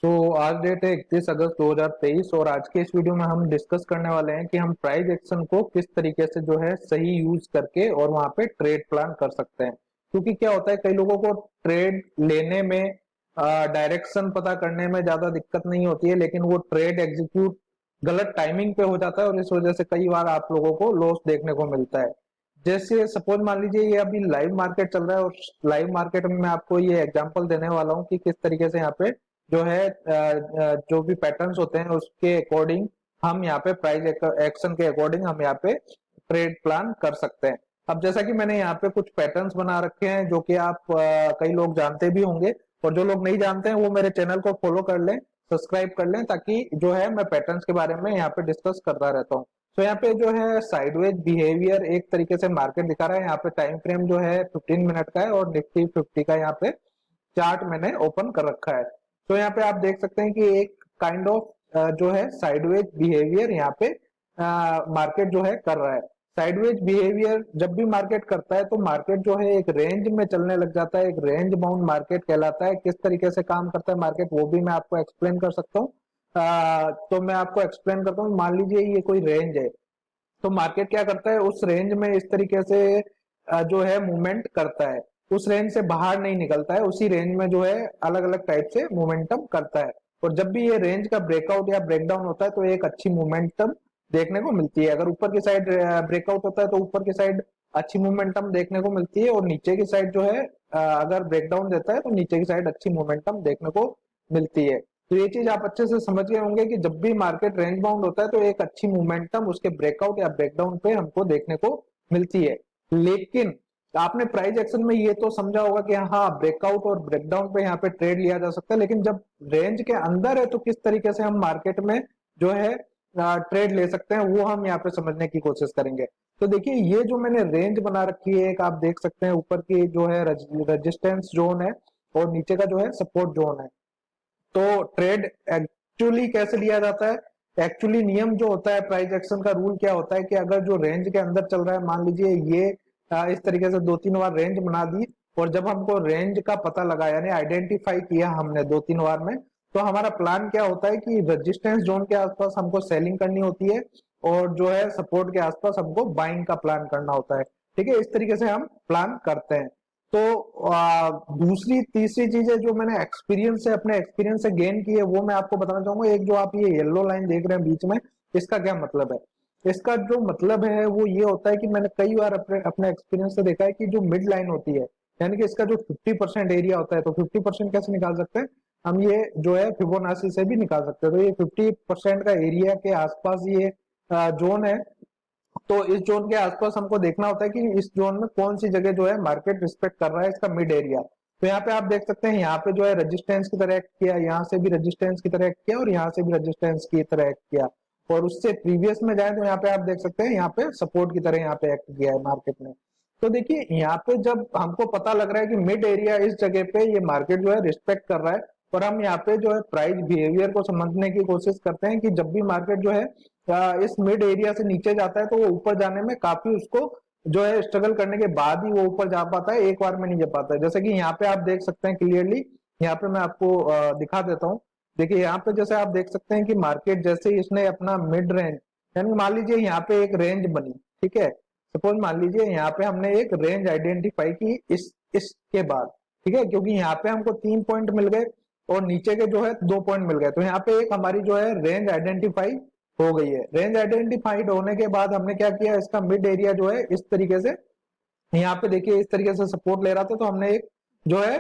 तो आज डेट है 31 अगस्त 2023 और आज के इस वीडियो में हम डिस्कस करने वाले हैं कि हम प्राइस एक्शन को किस तरीके से जो है सही यूज करके और वहां पे ट्रेड प्लान कर सकते हैं। क्योंकि क्या होता है, कई लोगों को ट्रेड लेने में डायरेक्शन पता करने में ज्यादा दिक्कत नहीं होती है, लेकिन वो ट्रेड एग्जीक्यूट गलत टाइमिंग पे हो जाता है और इस वजह से कई बार आप लोगों को लॉस देखने को मिलता है। जैसे सपोज मान लीजिए ये अभी लाइव मार्केट चल रहा है और लाइव मार्केट में मैं आपको ये एग्जांपल देने वाला हूँ कि किस तरीके से यहाँ पे जो है जो भी पैटर्न्स होते हैं उसके अकॉर्डिंग हम यहाँ पे प्राइस एक्शन के अकॉर्डिंग हम यहाँ पे ट्रेड प्लान कर सकते हैं। अब जैसा कि मैंने यहाँ पे कुछ पैटर्न्स बना रखे हैं जो कि आप कई लोग जानते भी होंगे, और जो लोग नहीं जानते हैं वो मेरे चैनल को फॉलो कर लें, सब्सक्राइब कर लें, ताकि जो है मैं पैटर्न्स के बारे में यहाँ पे डिस्कस करता रहता हूँ। तो यहाँ पे जो है साइडवेज बिहेवियर एक तरीके से मार्केट दिखा रहा है। यहाँ पे टाइम फ्रेम जो है 15 मिनट का है और निफ्टी 50 का यहाँ पे चार्ट मैंने ओपन कर रखा है। तो यहाँ पे आप देख सकते हैं कि एक काइंड ऑफ जो है साइडवेज बिहेवियर यहाँ पे मार्केट जो है कर रहा है। साइडवेज बिहेवियर जब भी मार्केट करता है तो मार्केट जो है एक रेंज में चलने लग जाता है, एक रेंज बाउंड मार्केट कहलाता है। किस तरीके से काम करता है मार्केट वो भी मैं आपको एक्सप्लेन कर सकता हूँ। तो मैं आपको एक्सप्लेन करता हूँ। मान लीजिए ये कोई रेंज है, तो मार्केट क्या करता है उस रेंज में इस तरीके से जो है मूवमेंट करता है, उस रेंज से बाहर नहीं निकलता है, उसी रेंज में जो है अलग अलग टाइप से मोमेंटम करता है। और जब भी ये रेंज का ब्रेकआउट या ब्रेकडाउन होता है तो एक अच्छी मोमेंटम देखने को मिलती है। अगर ऊपर की साइड ब्रेकआउट होता है तो ऊपर की साइड अच्छी मोमेंटम देखने को मिलती है, और नीचे की साइड जो है अगर ब्रेकडाउन देता है तो नीचे की साइड अच्छी मोमेंटम देखने को मिलती है। तो ये चीज आप अच्छे से समझ गए होंगे कि जब भी मार्केट रेंज बाउंड होता है तो एक अच्छी मोमेंटम उसके ब्रेकआउट या ब्रेकडाउन पे हमको देखने को मिलती है। लेकिन आपने प्राइस एक्शन में ये तो समझा होगा कि हाँ, ब्रेकआउट और ब्रेकडाउन पे यहाँ पे ट्रेड लिया जा सकता है, लेकिन जब रेंज के अंदर है तो किस तरीके से हम मार्केट में जो है ट्रेड ले सकते हैं वो हम यहाँ पे समझने की कोशिश करेंगे। तो देखिए ये जो मैंने रेंज बना रखी है, एक आप देख सकते हैं ऊपर की जो है रेजिस्टेंस जोन है और नीचे का जो है सपोर्ट जोन है। तो ट्रेड एक्चुअली कैसे लिया जाता है? एक्चुअली नियम जो होता है, प्राइस एक्शन का रूल क्या होता है कि अगर जो रेंज के अंदर चल रहा है, मान लीजिए ये इस तरीके से 2-3 बार रेंज बना दी, और जब हमको रेंज का पता लगा यानी आइडेंटिफाई किया हमने 2-3 बार में, तो हमारा प्लान क्या होता है कि रेजिस्टेंस जोन के आसपास हमको सेलिंग करनी होती है और जो है सपोर्ट के आसपास हमको बाइंग का प्लान करना होता है। ठीक है, इस तरीके से हम प्लान करते हैं। तो दूसरी तीसरी चीजें जो मैंने एक्सपीरियंस से अपने एक्सपीरियंस से गेन की है वो मैं आपको बताना चाहूंगा। एक जो आप ये येलो लाइन देख रहे हैं बीच में, इसका क्या मतलब है? इसका जो मतलब है वो ये होता है कि मैंने कई बार अपने अपने एक्सपीरियंस से देखा है कि जो मिड लाइन होती है, यानी कि इसका जो 50% एरिया होता है, तो 50% कैसे निकाल सकते हैं हम? ये जो है फिबोनाची से भी निकाल सकते हैं। तो ये 50% का एरिया के आसपास ये जोन है। तो इस जोन के आसपास हमको देखना होता है कि इस जोन में कौन सी जगह जो है मार्केट रिस्पेक्ट कर रहा है इसका मिड एरिया। तो यहाँ पे आप देख सकते हैं, यहाँ पे जो है रेजिस्टेंस की तरह एक्ट किया, यहाँ से भी रेजिस्टेंस की तरह एक्ट किया और यहाँ से भी रेजिस्टेंस की तरह एक्ट किया, और उससे प्रीवियस में जाए तो यहाँ पे आप देख सकते हैं यहाँ पे सपोर्ट की तरह यहाँ पे एक्ट किया है मार्केट ने। तो देखिए यहाँ पे जब हमको पता लग रहा है कि मिड एरिया इस जगह पे ये मार्केट जो है रिस्पेक्ट कर रहा है, और हम यहाँ पे जो है प्राइस बिहेवियर को समझने की कोशिश करते हैं कि जब भी मार्केट जो है इस मिड एरिया से नीचे जाता है तो वो ऊपर जाने में काफी उसको जो है स्ट्रगल करने के बाद ही वो ऊपर जा पाता है, एक बार में नहीं जा पाता है। जैसे कि यहाँ पे आप देख सकते हैं क्लियरली, यहाँ पे मैं आपको दिखा देता हूँ। देखिए यहाँ पे जैसे आप देख सकते हैं कि मार्केट जैसे ही इसने अपना मिड रेंज, यानी मान लीजिए यहाँ पे एक रेंज बनी, ठीक है, सपोज मान लीजिए यहाँ पे हमने एक रेंज आइडेंटिफाई की इसके बाद, ठीक है, क्योंकि यहाँ पे हमको 3 पॉइंट मिल गए और नीचे के जो है 2 पॉइंट मिल गए, तो यहाँ पे एक हमारी जो है रेंज आइडेंटिफाई हो गई है। रेंज आइडेंटिफाइड होने के बाद हमने क्या किया, इसका मिड एरिया जो है इस तरीके से, यहाँ पे देखिए इस तरीके से सपोर्ट ले रहा था, तो हमने एक जो है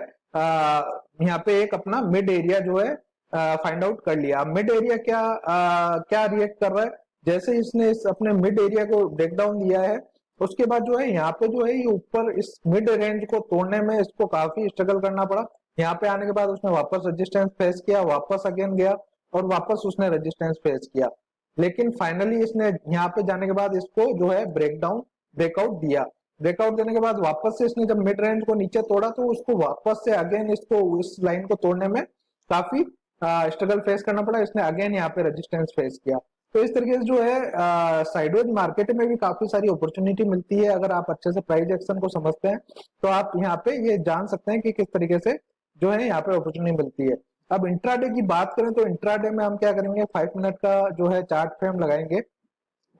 यहाँ पे एक अपना मिड एरिया जो है फाइंड आउट कर लिया। मिड एरिया क्या रिएक्ट कर रहा है, जैसे इसने इस अपने मिड एरिया को ब्रेक डाउन दिया है, उसके बाद जो है यहाँ पे जो है ये ऊपर इस मिड रेंज को तोड़ने में इसको काफी स्ट्रगल करना पड़ा। यहाँ पे आने के बाद उसने वापस रेजिस्टेंस फेस किया, वापस अगेन गया और वापस उसने रेजिस्टेंस फेस किया, लेकिन फाइनली इसने यहाँ पे जाने के बाद इसको जो है ब्रेकआउट दिया। ब्रेकआउट देने के बाद वापस से इसने जब मिड रेंज को नीचे तोड़ा तो उसको वापस से अगेन इसको इस लाइन को तोड़ने में काफी स्ट्रगल फेस करना पड़ा। इसने अगेन यहाँ पे रेजिस्टेंस फेस किया। तो इस तरीके से जो है साइडवेज मार्केट में भी काफी सारी अपॉर्चुनिटी मिलती है। अगर आप अच्छे से प्राइस एक्शन को समझते हैं तो आप यहाँ पे ये जान सकते हैं कि किस तरीके से जो है यहाँ पे अपॉर्चुनिटी मिलती है। अब इंट्राडे की बात करें तो इंट्राडे में हम क्या करेंगे, 5 मिनट का जो है चार्ट फ्रेम लगाएंगे,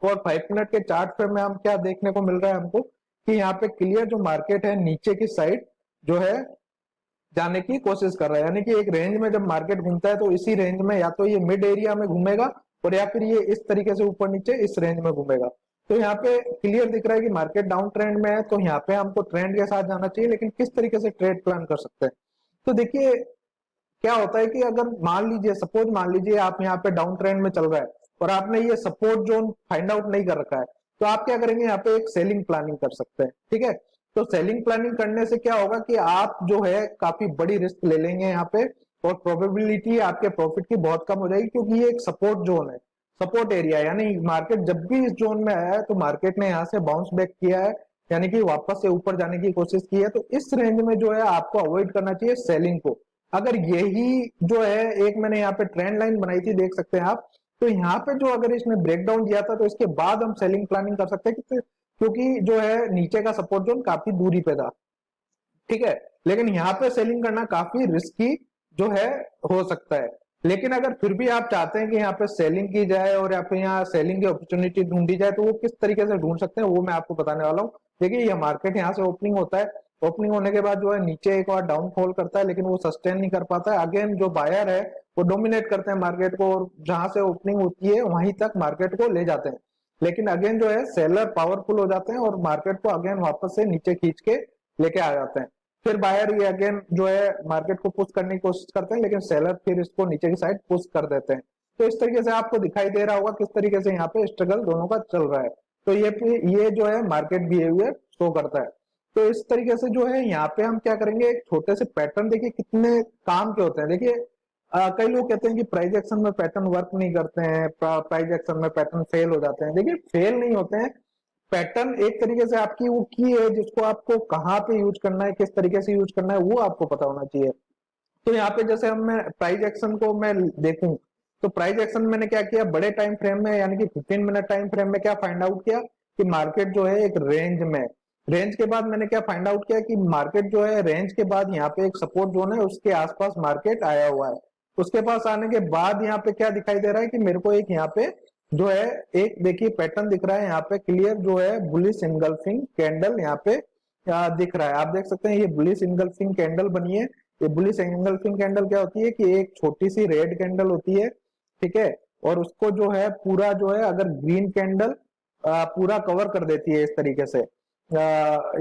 और 5 मिनट के चार्ट फ्रेम में हम क्या देखने को मिल रहा है हमको कि यहाँ पे क्लियर जो मार्केट है नीचे की साइड जो है जाने की कोशिश कर रहा है, यानी कि एक रेंज में जब मार्केट घूमता है तो इसी रेंज में या तो ये मिड एरिया में घूमेगा और या फिर ये इस तरीके से ऊपर नीचे इस रेंज में घूमेगा। तो यहाँ पे क्लियर दिख रहा है कि मार्केट डाउन ट्रेंड में है, तो यहाँ पे हमको ट्रेंड के साथ जाना चाहिए, लेकिन किस तरीके से ट्रेड प्लान कर सकते हैं। तो देखिए क्या होता है कि अगर मान लीजिए, सपोज मान लीजिए आप यहाँ पे डाउन ट्रेंड में चल रहा है और आपने ये सपोर्ट जोन फाइंड आउट नहीं कर रखा है, तो आप क्या करेंगे, यहाँ पे एक सेलिंग प्लानिंग कर सकते हैं। ठीक है, तो सेलिंग प्लानिंग करने से क्या होगा कि आप जो है काफी बड़ी रिस्क ले लेंगे यहाँ पे, और प्रोबेबिलिटी आपके प्रॉफिट की बहुत कम हो जाएगी, क्योंकि ये एक सपोर्ट जोन है, सपोर्ट एरिया, यानी मार्केट जब भी इस जोन में आया है तो मार्केट ने यहाँ से बाउंस बैक किया है, यानी कि वापस से ऊपर जाने की कोशिश की है। तो इस रेंज में जो है आपको अवॉइड करना चाहिए सेलिंग को। अगर यही जो है, एक मैंने यहाँ पे ट्रेंड लाइन बनाई थी, देख सकते हैं आप, तो यहाँ पे जो अगर इसने ब्रेकडाउन दिया था तो इसके बाद हम सेलिंग प्लानिंग कर सकते हैं, क्योंकि जो है नीचे का सपोर्ट जोन काफी दूरी पे था। ठीक है, लेकिन यहाँ पे सेलिंग करना काफी रिस्की जो है हो सकता है। लेकिन अगर फिर भी आप चाहते हैं कि यहाँ पे सेलिंग की जाए और यहाँ पे यहाँ सेलिंग की अपॉर्चुनिटी ढूंढी जाए, तो वो किस तरीके से ढूंढ सकते हैं वो मैं आपको बताने वाला हूँ। देखिए ये मार्केट यहाँ से ओपनिंग होता है, ओपनिंग होने के बाद जो है नीचे एक बार डाउनफॉल करता है, लेकिन वो सस्टेन नहीं कर पाता है। अगेन जो बायर है वो डोमिनेट करते हैं मार्केट को, और जहां से ओपनिंग होती है वहीं तक मार्केट को ले जाते हैं। लेकिन अगेन जो है सेलर पावरफुल हो जाते हैं और मार्केट को अगेन वापस से नीचे खींच के लेके आ जाते हैं। फिर बायर ये अगेन जो है मार्केट को पुश करने की कोशिश करते हैं, लेकिन सेलर फिर इसको नीचे की साइड पुश कर देते हैं। तो इस तरीके से आपको दिखाई दे रहा होगा किस तरीके से यहाँ पे स्ट्रगल दोनों का चल रहा है। तो ये जो है मार्केट बिहेवियर शो करता है। तो इस तरीके से जो है यहाँ पे हम क्या करेंगे, एक छोटे से पैटर्न, देखिए कितने काम के होते हैं। देखिए कई लोग कहते हैं कि प्राइस एक्शन में पैटर्न वर्क नहीं करते हैं, प्राइस एक्शन में पैटर्न फेल हो जाते हैं। देखिए फेल नहीं होते हैं, पैटर्न एक तरीके से आपकी वो की है जिसको आपको कहाँ पे यूज करना है, किस तरीके से यूज करना है वो आपको पता होना चाहिए। तो यहाँ पे जैसे हम मैं प्राइस एक्शन को मैं देखूं, तो प्राइस एक्शन मैंने क्या किया, बड़े टाइम फ्रेम में यानी कि 15 मिनट टाइम फ्रेम में क्या फाइंड आउट किया कि मार्केट जो है एक रेंज में, रेंज के बाद मैंने क्या फाइंड आउट किया कि मार्केट जो है रेंज के बाद यहाँ पे एक सपोर्ट जोन है, उसके आसपास मार्केट आया हुआ है। उसके पास आने के बाद यहाँ पे क्या दिखाई दे रहा है कि मेरे को एक यहाँ पे जो है एक देखिए पैटर्न दिख रहा है यहाँ पे क्लियर, जो है बुलिश इनगल्फिंग कैंडल यहाँ पे दिख रहा है। आप देख सकते हैं ये बुलिश इनगल्फिंग कैंडल बनी है। ये बुलिश इनगल्फिंग कैंडल क्या होती है कि एक छोटी सी रेड कैंडल होती है, ठीक है, और उसको जो है पूरा जो है अगर ग्रीन कैंडल पूरा कवर कर देती है इस तरीके से,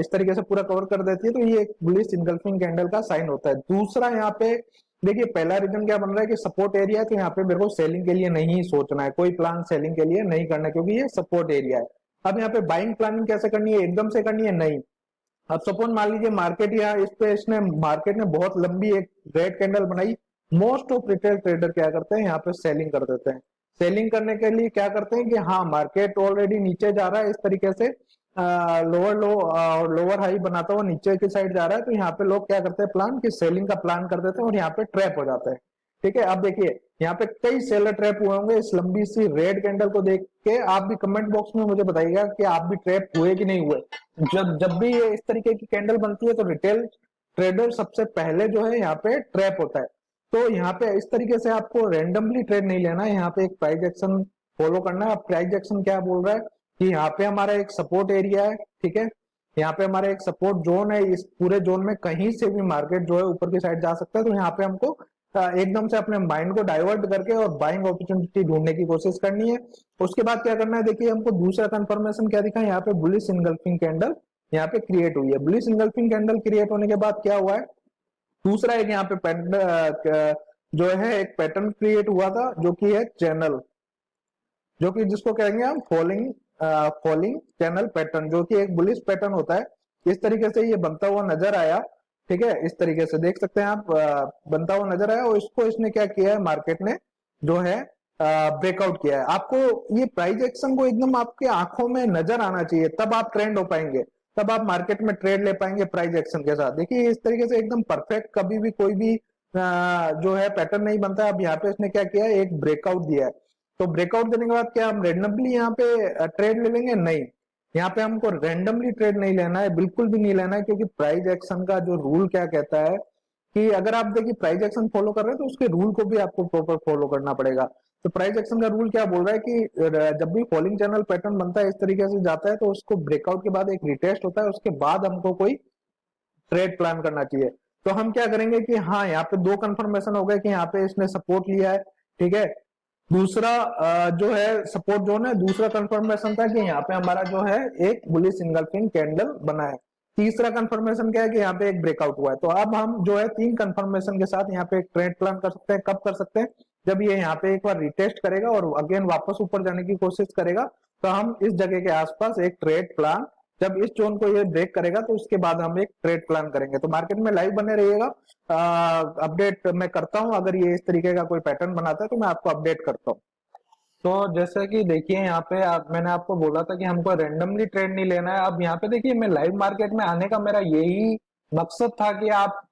इस तरीके से पूरा कवर कर देती है, तो ये एक बुलिश इनगल्फिंग कैंडल का साइन होता है। दूसरा यहाँ पे देखिए पहला रीजन क्या बन रहा है कि सपोर्ट एरिया है, तो यहाँ पे मेरे को सेलिंग के लिए नहीं सोचना है, कोई प्लान सेलिंग के लिए नहीं करना है, क्योंकि ये सपोर्ट एरिया है। अब यहाँ पे बाइंग प्लानिंग कैसे करनी है, एकदम से करनी है नहीं। अब सपोज मान लीजिए मार्केट यहाँ इस पे इसने मार्केट ने बहुत लंबी एक रेड कैंडल बनाई, मोस्ट ऑफ रिटेल ट्रेडर क्या करते हैं यहाँ पे सेलिंग कर देते हैं। सेलिंग करने के लिए क्या करते हैं कि हाँ मार्केट ऑलरेडी नीचे जा रहा है इस तरीके से, लोअर लो और लोअर हाई बनाता हुआ नीचे की साइड जा रहा है, तो यहाँ पे लोग क्या करते हैं प्लान कि सेलिंग का प्लान कर देते हैं और यहाँ पे ट्रैप हो जाते हैं। ठीक है, अब देखिए यहाँ पे कई सेलर ट्रैप हुए होंगे इस लंबी सी रेड कैंडल को देख के। आप भी कमेंट बॉक्स में मुझे बताइएगा कि आप भी ट्रैप हुए कि नहीं हुए। जब जब भी ये इस तरीके की कैंडल बनती है तो रिटेल ट्रेडर सबसे पहले जो है यहाँ पे ट्रैप होता है। तो यहाँ पे इस तरीके से आपको रैंडमली ट्रेड नहीं लेना है, यहाँ पे एक प्राइस एक्शन फॉलो करना है। अब प्राइस एक्शन क्या बोल रहा है कि यहाँ पे हमारा एक सपोर्ट एरिया है, ठीक है, यहाँ पे हमारा एक सपोर्ट जोन है, इस पूरे जोन में कहीं से भी मार्केट जो है ऊपर की साइड जा सकता है। तो यहाँ पे हमको एकदम से अपने माइंड को डाइवर्ट करके और बाइंग अपॉर्चुनिटी ढूंढने की कोशिश करनी है। उसके बाद क्या करना है, देखिए हमको दूसरा कंफर्मेशन क्या दिखा, यहाँ पे बुलिश इनगल्फिंग कैंडल यहाँ पे क्रिएट हुई है। बुलिश इनगल्फिंग कैंडल क्रिएट होने के बाद क्या हुआ है, दूसरा एक यहाँ पे जो है एक पैटर्न क्रिएट हुआ था जो कि है चैनल, जो कि जिसको कहेंगे हम फॉलिंग चैनल पैटर्न, जो कि एक बुलिश पैटर्न होता है। इस तरीके से ये बनता हुआ नजर आया, ठीक है, इस तरीके से देख सकते हैं आप, बनता हुआ नजर आया और इसको इसने क्या किया है, मार्केट ने जो है ब्रेकआउट किया है। आपको ये प्राइस एक्शन को एकदम आपके आंखों में नजर आना चाहिए, तब आप ट्रेंड हो पाएंगे, तब आप मार्केट में ट्रेड ले पाएंगे प्राइस एक्शन के साथ। देखिए इस तरीके से एकदम परफेक्ट कभी भी कोई भी जो है पैटर्न नहीं बनता। अब यहाँ पे इसने क्या किया है, एक ब्रेकआउट दिया है। तो ब्रेकआउट देने के बाद क्या हम रेंडमली यहाँ पे ट्रेड ले लेंगे, नहीं, यहाँ पे हमको रेंडमली ट्रेड नहीं लेना है, बिल्कुल भी नहीं लेना है, क्योंकि प्राइस एक्शन का जो रूल क्या कहता है कि अगर आप देखिए प्राइस एक्शन फॉलो कर रहे हैं तो उसके रूल को भी आपको प्रॉपर फॉलो करना पड़ेगा। तो प्राइस एक्शन का रूल क्या बोल रहा है कि जब भी फॉलिंग चैनल पैटर्न बनता है इस तरीके से जाता है तो उसको ब्रेकआउट के बाद एक रिटेस्ट होता है, उसके बाद हमको कोई ट्रेड प्लान करना चाहिए। तो हम क्या करेंगे कि हाँ यहाँ पे दो कंफर्मेशन हो गए कि यहाँ पे इसने सपोर्ट लिया है, ठीक है। दूसरा जो है सपोर्ट जोन है, दूसरा कंफर्मेशन था कि यहाँ पे हमारा जो है एक बुलिश सिंगल पिन कैंडल बना है। तीसरा कंफर्मेशन क्या है कि यहाँ पे एक ब्रेकआउट हुआ है। तो अब हम जो है तीन कंफर्मेशन के साथ यहाँ पे एक ट्रेड प्लान कर सकते हैं। कब कर सकते हैं? जब ये यहाँ पे एक बार रिटेस्ट करेगा और अगेन वापस ऊपर जाने की कोशिश करेगा, तो हम इस जगह के आसपास एक ट्रेड प्लान, जब इस जोन को ये ब्रेक करेगा तो उसके बाद हम एक ट्रेड प्लान करेंगे। तो मार्केट में लाइव बने रहिएगा, अपडेट मैं करता हूँ। अगर ये इस तरीके का कोई पैटर्न बनाता है तो मैं आपको अपडेट करता हूँ। तो जैसे कि देखिए यहाँ पे मैंने आपको बोला था कि हमको रैंडमली ट्रेड नहीं लेना है। अब यहाँ पे देखिए मैं लाइव मार्केट में आने का मेरा यही मकसद था कि आप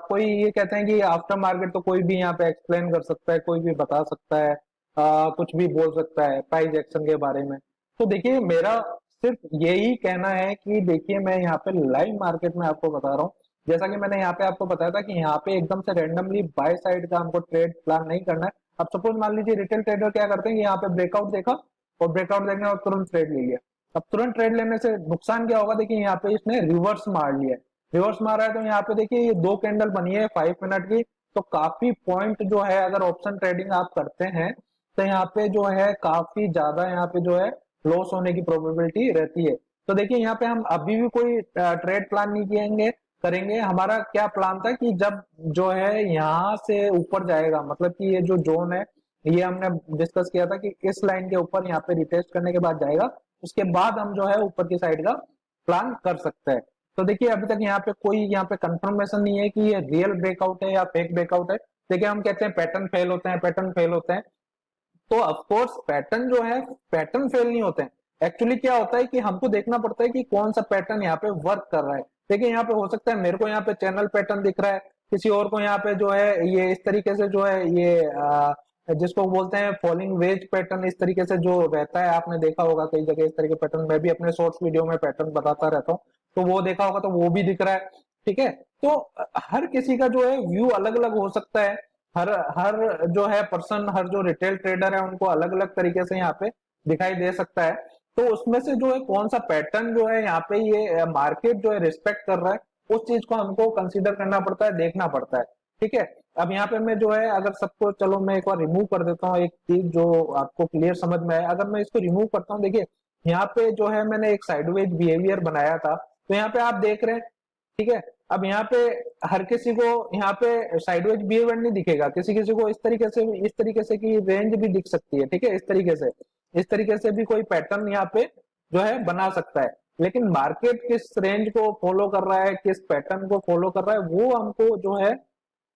कोई ये कहते हैं कि आफ्टर मार्केट तो कोई भी यहाँ पे एक्सप्लेन कर सकता है, कोई भी बता सकता है, कुछ भी बोल सकता है प्राइस एक्शन के बारे में। तो देखिए मेरा सिर्फ यही कहना है कि देखिए मैं यहाँ पे लाइव मार्केट में आपको बता रहा हूँ, जैसा कि मैंने यहाँ पे आपको बताया था कि यहाँ पे एकदम से रैंडमली बाय साइड का हमको ट्रेड प्लान नहीं करना है। अब सपोज मान लीजिए रिटेल ट्रेडर क्या करते हैं कि यहाँ पे ब्रेकआउट देखा और ब्रेकआउट देखने और तुरंत ट्रेड ले लिया। अब तुरंत ट्रेड लेने से नुकसान क्या होगा? देखिए यहाँ पे इसने रिवर्स मार लिया है, रिवर्स मारा है। तो यहाँ पे देखिए ये दो कैंडल बनी है 5 मिनट की, तो काफी पॉइंट जो है अगर ऑप्शन ट्रेडिंग आप करते हैं तो यहाँ पे जो है काफी ज्यादा यहाँ पे जो है लॉस होने की प्रोबेबिलिटी रहती है। तो देखिए यहाँ पे हम अभी भी कोई ट्रेड प्लान नहीं किएंगे करेंगे। हमारा क्या प्लान था कि जब जो है यहाँ से ऊपर जाएगा, मतलब कि ये जो जोन है ये हमने डिस्कस किया था कि इस लाइन के ऊपर यहाँ पे रिटेस्ट करने के बाद जाएगा, उसके बाद हम जो है ऊपर की साइड का प्लान कर सकते हैं। तो देखिए अभी तक यहाँ पे कोई यहाँ पे कंफर्मेशन नहीं है कि ये रियल ब्रेकआउट है या फेक ब्रेकआउट है। देखिए हम कहते हैं पैटर्न फेल होते हैं, पैटर्न फेल होते हैं। तो ऑफकोर्स पैटर्न जो है पैटर्न फेल नहीं होते हैं। एक्चुअली क्या होता है कि हमको देखना पड़ता है कि कौन सा पैटर्न यहाँ पे वर्क कर रहा है। देखिए यहाँ पे हो सकता है मेरे को यहाँ पे चैनल पैटर्न दिख रहा है, किसी और को यहाँ पे जो है ये इस तरीके से जो है ये जिसको बोलते हैं फॉलिंग वेज पैटर्न, इस तरीके से जो रहता है आपने देखा होगा कई जगह इस तरीके पैटर्न। मैं भी अपने शॉर्ट्स वीडियो में पैटर्न बताता रहता हूँ, तो वो देखा होगा तो वो भी दिख रहा है, ठीक है। तो हर किसी का जो है व्यू अलग अलग हो सकता है। हर हर जो है पर्सन, हर जो रिटेल ट्रेडर है उनको अलग अलग तरीके से यहाँ पे दिखाई दे सकता है। तो उसमें से जो है कौन सा पैटर्न जो है यहाँ पे ये मार्केट जो है रिस्पेक्ट कर रहा है, उस चीज को हमको कंसीडर करना पड़ता है, देखना पड़ता है, ठीक है। अब यहाँ पे मैं जो है अगर सबको, चलो मैं एक बार रिमूव कर देता हूँ एक चीज जो आपको क्लियर समझ में आए। अगर मैं इसको रिमूव करता हूँ, देखिए यहाँ पे जो है मैंने एक साइडवेज बिहेवियर बनाया था, तो यहाँ पे आप देख रहे हैं, ठीक है। अब यहाँ पे हर किसी को यहाँ पे साइडवेज बिहेवियर नहीं दिखेगा, किसी किसी को इस तरीके से की रेंज भी दिख सकती है, ठीक है। इस तरीके से भी कोई पैटर्न यहाँ पे जो है बना सकता है। लेकिन मार्केट किस रेंज को फॉलो कर रहा है, किस पैटर्न को फॉलो कर रहा है, वो हमको जो है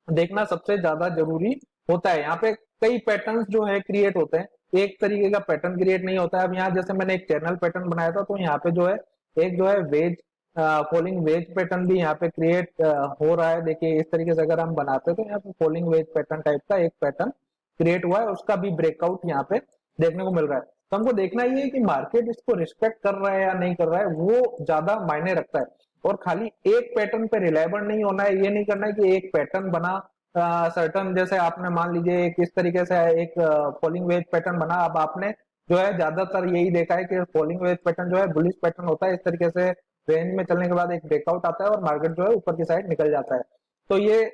देखना सबसे ज्यादा जरूरी होता है। यहाँ पे कई पैटर्न्स जो है क्रिएट होते हैं, एक तरीके का पैटर्न क्रिएट नहीं होता है। अब यहाँ जैसे मैंने एक चैनल पैटर्न बनाया था, तो यहाँ पे जो है एक जो है वेज फॉलिंग वेज पैटर्न भी यहाँ पे क्रिएट हो रहा है। देखिए इस तरीके से अगर हम बनाते हैं तो यहाँ पे फॉलिंग वेज पैटर्न टाइप का एक पैटर्न क्रिएट हुआ है, उसका भी ब्रेकआउट यहाँ पे देखने को मिल रहा है। तो हमको देखना ये है कि मार्केट इसको रिस्पेक्ट कर रहा है या नहीं कर रहा है, वो ज्यादा मायने रखता है। और खाली एक पैटर्न पे रिलायबल नहीं होना है, ये नहीं करना है कि एक पैटर्न बना सर्टन, जैसे आपने मान लीजिए किस तरीके से एक फॉलिंग वेज पैटर्न बना। अब आपने जो है ज्यादातर यही देखा है कि फॉलिंग वेज पैटर्न जो है बुलिश पैटर्न होता है, इस तरीके से रेंज में चलने के बाद एक ब्रेकआउट आता है और मार्केट जो है ऊपर की साइड निकल जाता है। तो ये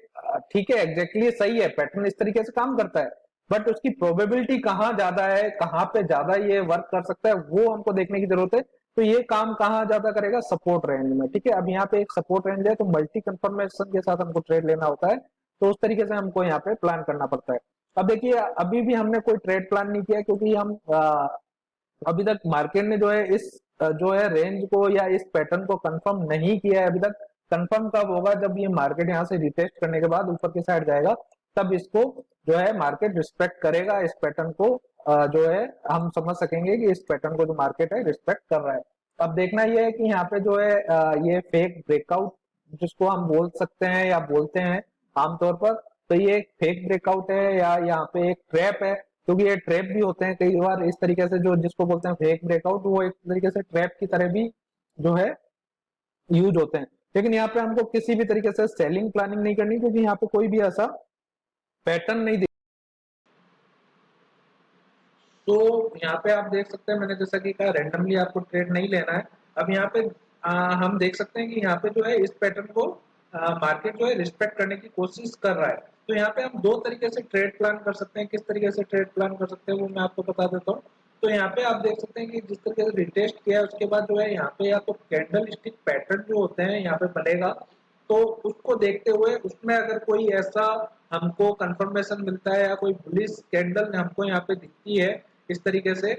ठीक है, एग्जैक्टली सही है, पैटर्न इस तरीके से काम करता है। बट उसकी प्रोबेबिलिटी कहाँ ज्यादा है, कहाँ पे ज्यादा ये वर्क कर सकता है, वो हमको देखने की जरूरत है। तो ये काम कहाँ ज्यादा करेगा? सपोर्ट रेंज में, ठीक है। अब यहाँ पे एक सपोर्ट रेंज है, तो मल्टी कंफर्मेशन के साथ हमको ट्रेड लेना होता है, तो उस तरीके से हमको यहाँ पे प्लान करना पड़ता है। अब देखिए अभी भी हमने कोई ट्रेड प्लान नहीं किया, क्योंकि हम अभी तक मार्केट ने जो है इस जो है रेंज को या इस पैटर्न को कंफर्म नहीं किया है अभी तक। कंफर्म कब होगा? जब ये मार्केट यहाँ से रिटेस्ट करने के बाद ऊपर की साइड जाएगा, तब इसको जो है मार्केट रिस्पेक्ट करेगा। इस पैटर्न को जो है हम समझ सकेंगे कि इस पैटर्न को जो मार्केट है रिस्पेक्ट कर रहा है। अब देखना यह है कि यहाँ पे जो है ये फेक ब्रेकआउट जिसको हम बोल सकते हैं या बोलते हैं आमतौर पर, तो ये एक फेक ब्रेकआउट है या यहाँ पे एक ट्रैप है। क्योंकि ये ट्रैप भी होते हैं कई बार इस तरीके से, जो जिसको बोलते हैं फेक ब्रेकआउट, वो एक तरीके से ट्रैप की तरह भी जो है यूज होते हैं। लेकिन यहाँ पे हमको किसी भी तरीके से सेलिंग प्लानिंग नहीं करनी, क्योंकि यहाँ पे कोई भी ऐसा पैटर्न नहीं। तो यहाँ पे आप देख सकते हैं, मैंने जैसा कि कहा रैंडमली आपको ट्रेड नहीं लेना है। अब यहाँ पे हम देख सकते हैं कि यहाँ पे जो है इस पैटर्न को मार्केट जो है रिस्पेक्ट करने की कोशिश कर रहा है। तो यहाँ पे हम दो तरीके से ट्रेड प्लान कर सकते हैं। किस तरीके से ट्रेड प्लान कर सकते हैं वो मैं आपको बता देता हूँ। तो यहाँ पे आप देख सकते हैं कि जिस तरीके से रिटेस्ट किया है उसके बाद जो है यहाँ पे या तो कैंडल स्टिक पैटर्न जो होते हैं यहाँ पे बनेगा, तो उसको देखते हुए उसमें अगर कोई ऐसा हमको कंफर्मेशन मिलता है या कोई बुलिश कैंडल हमको यहाँ पे दिखती है इस तरीके से,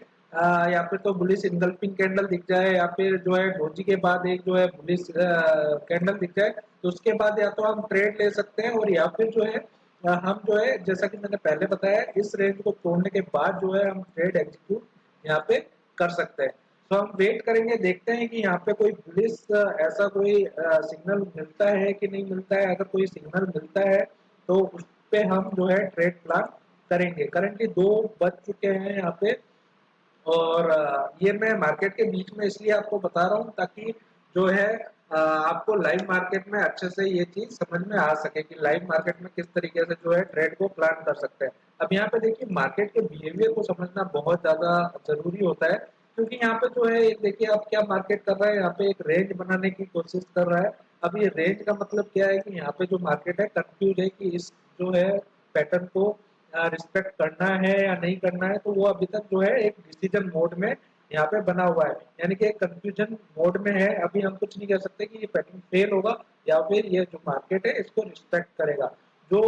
या फिर तो बुलिश इनगल्फिंग कैंडल दिख जाए या फिर जो है डोजी के बाद एक जो है बुलिश कैंडल दिख जाए, तो उसके बाद या तो हम ट्रेड ले सकते हैं और या फिर जो है हम जो है जैसा कि मैंने पहले बताया इस रेंज को तोड़ने के बाद जो है हम ट्रेड एग्जीक्यूट यहाँ पे कर सकते हैं। तो हम वेट करेंगे, देखते हैं कि यहाँ पे कोई बुलिश ऐसा कोई सिग्नल मिलता है कि नहीं मिलता है। अगर कोई सिग्नल मिलता है तो उस पे हम जो है ट्रेड प्लान करेंगे। करंटली 2 बज चुके हैं यहाँ पे, और ये मैं मार्केट के बीच में इसलिए आपको बता रहा हूँ ताकि जो है आपको लाइव मार्केट में अच्छे से ये चीज समझ में आ सके कि लाइव मार्केट में किस तरीके से जो है ट्रेड को प्लान कर सकते हैं। अब यहाँ पे देखिए मार्केट के बिहेवियर को समझना बहुत ज्यादा जरूरी होता है, क्योंकि यहाँ पे जो है एक देखिए आप क्या मार्केट कर रहा है, यहाँ पे एक रेंज बनाने की कोशिश कर रहा है। अब ये रेंज का मतलब क्या है कि यहाँ पे जो मार्केट है कंफ्यूज है कि इस जो है पैटर्न को रिस्पेक्ट करना है या नहीं करना है। तो वो अभी तक जो है एक डिसीजन मोड में यहाँ पे बना हुआ है, यानी कि एक कंफ्यूजन मोड में है। अभी हम कुछ नहीं कह सकते कि ये पैटर्न फेल होगा या फिर ये जो मार्केट है इसको रिस्पेक्ट करेगा। जो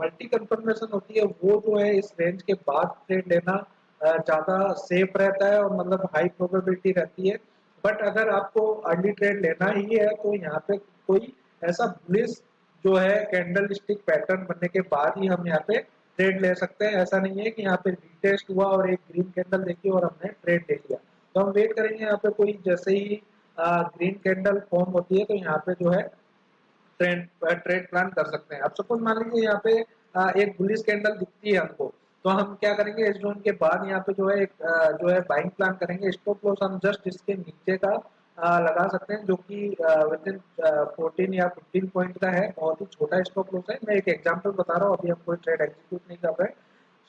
मल्टी कंफर्मेशन होती है वो जो है इस रेंज के बाद ट्रेड लेना ज्यादा सेफ रहता है और मतलब हाई प्रोबेबिलिटी रहती है। बट अगर आपको अर्ली ट्रेड लेना ही है तो यहाँ पे कोई ऐसा बुलिश जो है कैंडल स्टिक पैटर्न बनने के बाद ही हम यहाँ पे ट्रेड ले सकते हैं। ऐसा नहीं है कि यहाँ पे रीटेस्ट हुआ और एक ग्रीन कैंडल देखी और हमने ट्रेड ले लिया। तो हम वेट करेंगे, यहाँ पे कोई जैसे ही ग्रीन कैंडल फॉर्म होती है तो यहाँ पे जो है ट्रेड ट्रेड प्लान कर सकते हैं। अब सपोज मान लीजिए यहाँ पे एक बुलिश कैंडल दिखती है हमको, तो हम क्या करेंगे इस जोन के बाद यहाँ पे जो है एक जो है बाइंग प्लान करेंगे। स्टॉप लॉस हम जस्ट इसके नीचे का लगा सकते हैं, जो कि विद इन 14 या 15 पॉइंट का है। बहुत ही छोटा स्टॉप लॉस है, मैं एक एग्जांपल बता रहा हूँ, अभी हम कोई ट्रेड एग्जीक्यूट नहीं कर रहे हैं।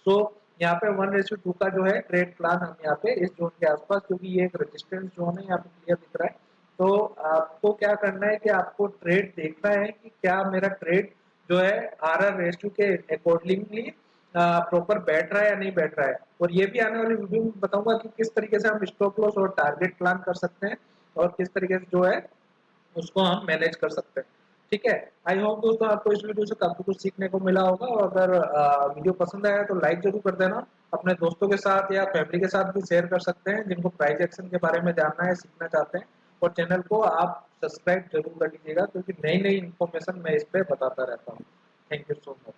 सो यहाँ पे 1:2 का जो है ट्रेड प्लान हम यहाँ पे इस जोन के आसपास, क्योंकि ये एक रेजिस्टेंस जोन है यहाँ पे क्लियर दिख रहा है। तो आपको क्या करना है कि आपको ट्रेड देखना है कि क्या मेरा ट्रेड जो है RR रेशियो के अकॉर्डिंगली प्रॉपर बैठ रहा है या नहीं बैठ रहा है। और ये भी आने वाली वीडियो में बताऊंगा कि किस तरीके से हम स्टॉप लॉस और टारगेट प्लान कर सकते हैं और किस तरीके से जो है उसको हम मैनेज कर सकते हैं। ठीक है, आई होप दोस्तों आपको इस वीडियो से काफी कुछ सीखने को मिला होगा, और अगर वीडियो पसंद आया तो लाइक जरूर कर देना। अपने दोस्तों के साथ या फैमिली के साथ भी शेयर कर सकते हैं जिनको प्राइस एक्शन के बारे में जानना है, सीखना चाहते हैं। और चैनल को आप सब्सक्राइब जरूर कर लीजिएगा, क्योंकि नई नई इन्फॉर्मेशन मैं इस पे बताता रहता हूँ। Thank you so much.